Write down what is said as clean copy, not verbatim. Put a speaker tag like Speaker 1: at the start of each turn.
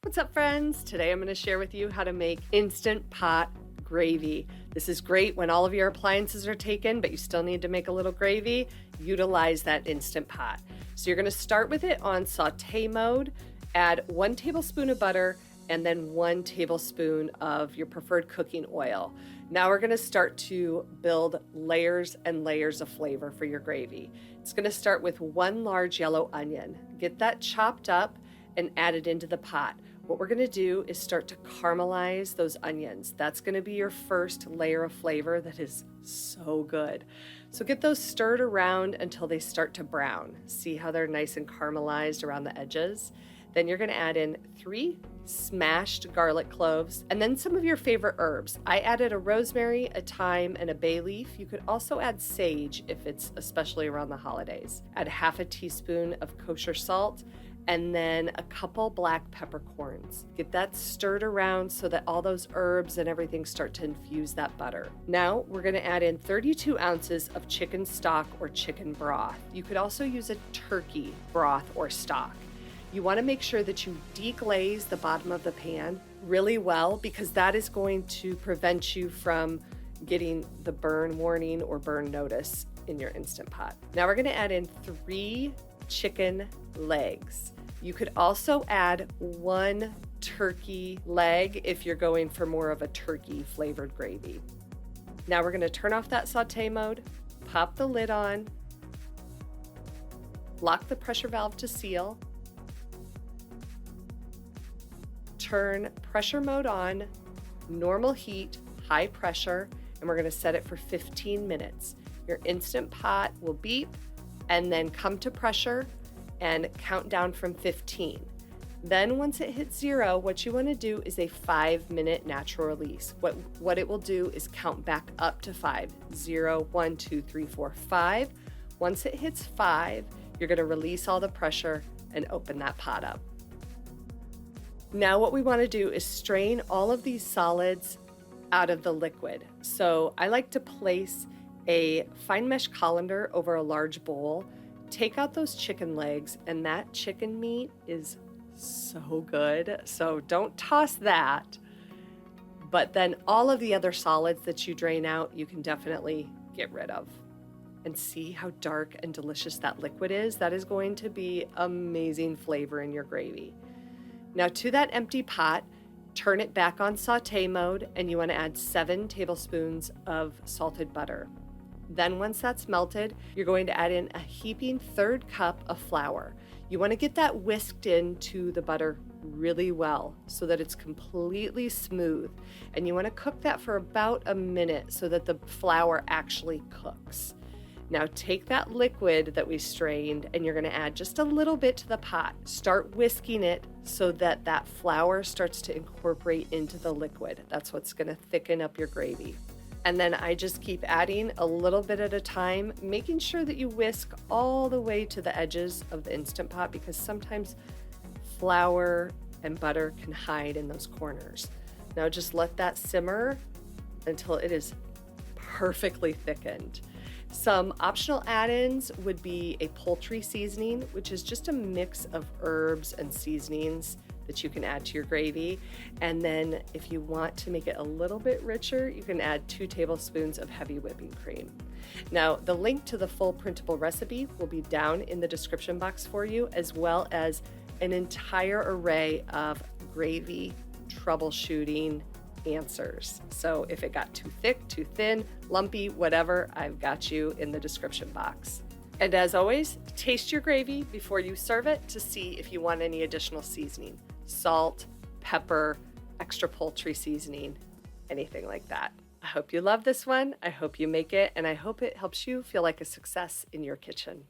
Speaker 1: What's up, friends? Today I'm going to share with you how to make instant pot gravy. This is great when all of your appliances are taken, but you still need to make a little gravy. Utilize that instant pot. So you're going to start with it on sauté mode, add 1 tablespoon of butter, and then 1 tablespoon of your preferred cooking oil. Now we're going to start to build layers and layers of flavor for your gravy. It's going to start with 1 large yellow onion. Get that chopped up and add it into the pot. What we're going to do is start to caramelize those onions. That's going to be your first layer of flavor that is so good. So get those stirred around until they start to brown. See how they're nice and caramelized around the edges? Then you're going to add in 3 smashed garlic cloves and then some of your favorite herbs. I added a rosemary, a thyme, and a bay leaf. You could also add sage if it's especially around the holidays. Add half a teaspoon of kosher salt and then a couple black peppercorns. Get that stirred around so that all those herbs and everything start to infuse that butter. Now we're gonna add in 32 ounces of chicken stock or chicken broth. You could also use a turkey broth or stock. You wanna make sure that you deglaze the bottom of the pan really well because that is going to prevent you from getting the burn warning or burn notice in your Instant Pot. Now we're gonna add in 3 chicken legs. You could also add 1 turkey leg if you're going for more of a turkey flavored gravy. Now we're going to turn off that sauté mode, pop the lid on, lock the pressure valve to seal, turn pressure mode on, normal heat, high pressure, and we're going to set it for 15 minutes. Your Instant Pot will beep and then come to pressure and count down from 15. Then once it hits 0, what you want to do is a 5-minute natural release. What it will do is count back up to 5. 0, 1, 2, 3, 4, 5. Once it hits 5, you're going to release all the pressure and open that pot up. Now what we want to do is strain all of these solids out of the liquid. So I like to place a fine mesh colander over a large bowl. Take out those chicken legs, and that chicken meat is so good. So don't toss that. But then all of the other solids that you drain out, you can definitely get rid of. And see how dark and delicious that liquid is? That is going to be amazing flavor in your gravy. Now to that empty pot, turn it back on sauté mode, and you want to add 7 tablespoons of salted butter. Then once that's melted, you're going to add in a heaping 1/3 cup of flour. You want to get that whisked into the butter really well so that it's completely smooth. And you want to cook that for about a minute so that the flour actually cooks. Now take that liquid that we strained and you're going to add just a little bit to the pot. Start whisking it so that that flour starts to incorporate into the liquid. That's what's going to thicken up your gravy. And then I just keep adding a little bit at a time, making sure that you whisk all the way to the edges of the Instant Pot because sometimes flour and butter can hide in those corners. Now just let that simmer until it is perfectly thickened. Some optional add-ins would be a poultry seasoning, which is just a mix of herbs and seasonings that you can add to your gravy. And then if you want to make it a little bit richer, you can add 2 tablespoons of heavy whipping cream. Now, the link to the full printable recipe will be down in the description box for you, as well as an entire array of gravy troubleshooting answers. So if it got too thick, too thin, lumpy, whatever, I've got you in the description box. And as always, taste your gravy before you serve it to see if you want any additional seasoning. Salt, pepper, extra poultry seasoning, anything like that. I hope you love this one. I hope you make it, and I hope it helps you feel like a success in your kitchen.